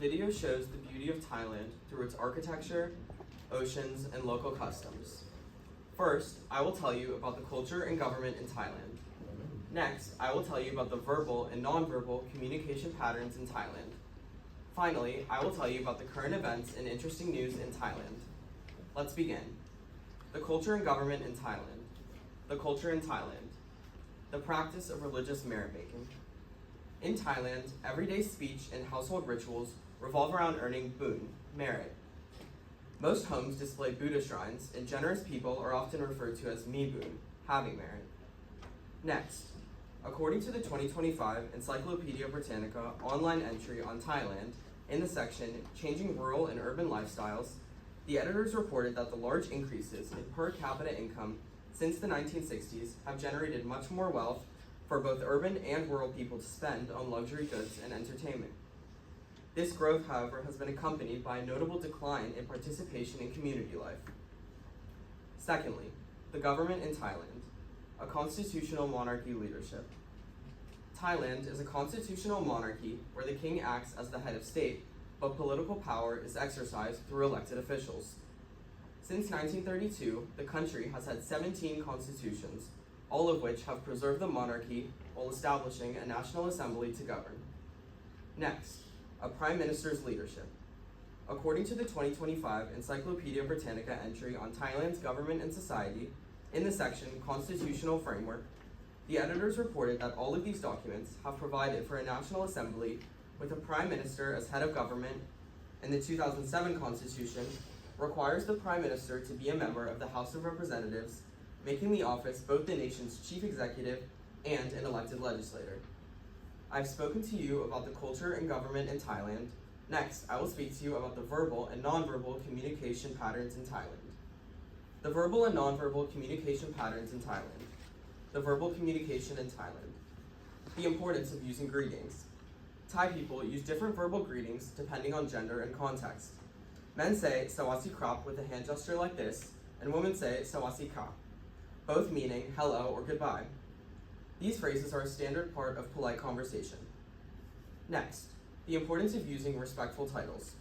video shows the beauty of Thailand through its architecture, oceans, and local customs. First, I will tell you about the culture and government in Thailand. Next, I will tell you about the verbal and nonverbal communication patterns in Thailand. Finally, I will tell you about the current events and interesting news in Thailand. Let's begin. The culture and government in Thailand. The culture in Thailand. The practice of religious merit-making. In Thailand, everyday speech and household rituals revolve around earning boon, merit. Most homes display Buddha shrines, and generous people are often referred to as mi boon, having merit. Next, according to the 2025 Encyclopedia Britannica online entry on Thailand, in the section Changing Rural and Urban Lifestyles, the editors reported that the large increases in per capita income since the 1960s have generated much more wealth for both urban and rural people to spend on luxury goods and entertainment. This growth, however, has been accompanied by a notable decline in participation in community life. Secondly, the government in Thailand, a constitutional monarchy leadership. Thailand is a constitutional monarchy where the king acts as the head of state, but political power is exercised through elected officials. Since 1932, the country has had 17 constitutions, all of which have preserved the monarchy while establishing a national assembly to govern. Next, a prime minister's leadership. According to the 2025 Encyclopedia Britannica entry on Thailand's government and society, in the section Constitutional Framework, the editors reported that all of these documents have provided for a national assembly with a prime minister as head of government, and the 2007 Constitution requires the prime minister to be a member of the House of Representatives, making the office both the nation's chief executive and an elected legislator. I've spoken to you about the culture and government in Thailand. Next, I will speak to you about the verbal and nonverbal communication patterns in Thailand. The verbal and nonverbal communication patterns in Thailand. The verbal communication in Thailand. The importance of using greetings. Thai people use different verbal greetings depending on gender and context. Men say "Sawasi krap" with a hand gesture like this, and women say "Sawasi ka," both meaning hello or goodbye. These phrases are a standard part of polite conversation. Next, the importance of using respectful titles.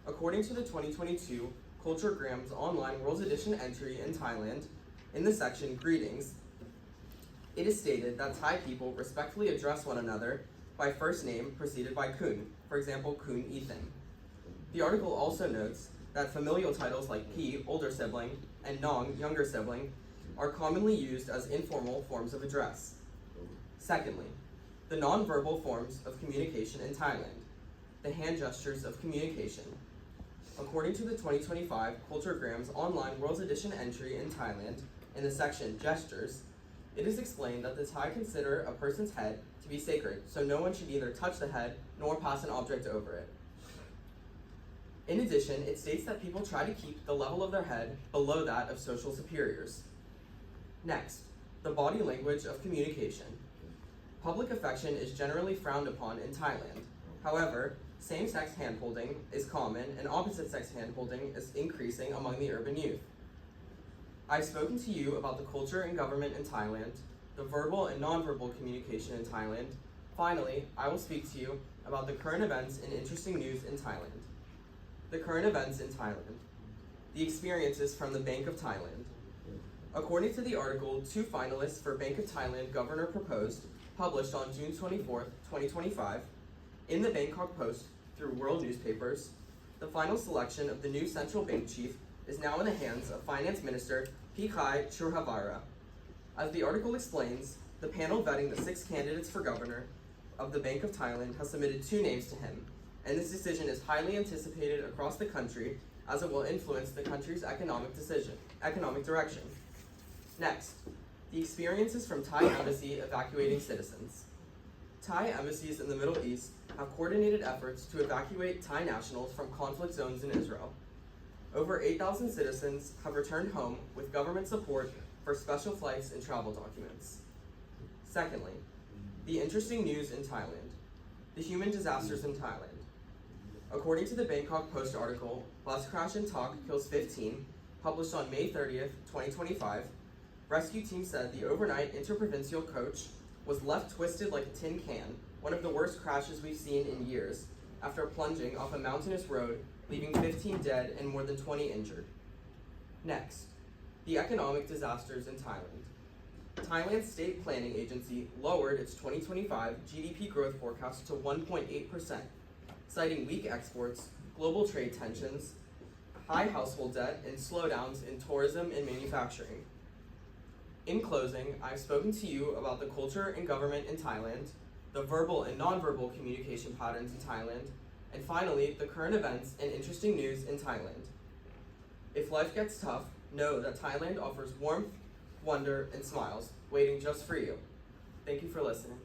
According to the 2022 Culturegram's online World's Edition entry in Thailand, in the section Greetings, it is stated that Thai people respectfully address one another by first name preceded by kun, for example, kun Ethan. The article also notes that familial titles like P, older sibling, and Nong, younger sibling, are commonly used as informal forms of address. Secondly, the nonverbal forms of communication in Thailand, the hand gestures of communication. According to the 2025 Culturegram's online World's Edition entry in Thailand, in the section Gestures, it is explained that the Thai consider a person's head to be sacred, so no one should either touch the head nor pass an object over it. In addition, it states that people try to keep the level of their head below that of social superiors. Next, the body language of communication. Public affection is generally frowned upon in Thailand. However, same-sex hand-holding is common and opposite-sex hand-holding is increasing among the urban youth. I've spoken to you about the culture and government in Thailand, the verbal and nonverbal communication in Thailand. Finally, I will speak to you about the current events and interesting news in Thailand. The current events in Thailand. The experiences from the Bank of Thailand. According to the article, 2 finalists for Bank of Thailand Governor Proposed, published on June 24, 2025, in the Bangkok Post through World Newspapers, the final selection of the new central bank chief is now in the hands of Finance Minister Pikai Churhavara. As the article explains, the panel vetting the 6 candidates for governor of the Bank of Thailand has submitted 2 names to him, and this decision is highly anticipated across the country as it will influence the country's economic direction. Next, the experiences from Thai embassy evacuating citizens. Thai embassies in the Middle East have coordinated efforts to evacuate Thai nationals from conflict zones in Israel. Over 8,000 citizens have returned home with government support for special flights and travel documents. Secondly, the interesting news in Thailand. The human disasters in Thailand. According to the Bangkok Post article, Bus Crash in Tak Kills 15, published on May 30th, 2025, rescue team said the overnight interprovincial coach was left twisted like a tin can, one of the worst crashes we've seen in years, after plunging off a mountainous road, leaving 15 dead and more than 20 injured. Next, the economic disasters in Thailand. Thailand's state planning agency lowered its 2025 GDP growth forecast to 1.8%, citing weak exports, global trade tensions, high household debt, and slowdowns in tourism and manufacturing. In closing, I've spoken to you about the culture and government in Thailand, the verbal and nonverbal communication patterns in Thailand, and finally, the current events and interesting news in Thailand. If life gets tough, know that Thailand offers warmth, wonder, and smiles waiting just for you. Thank you for listening.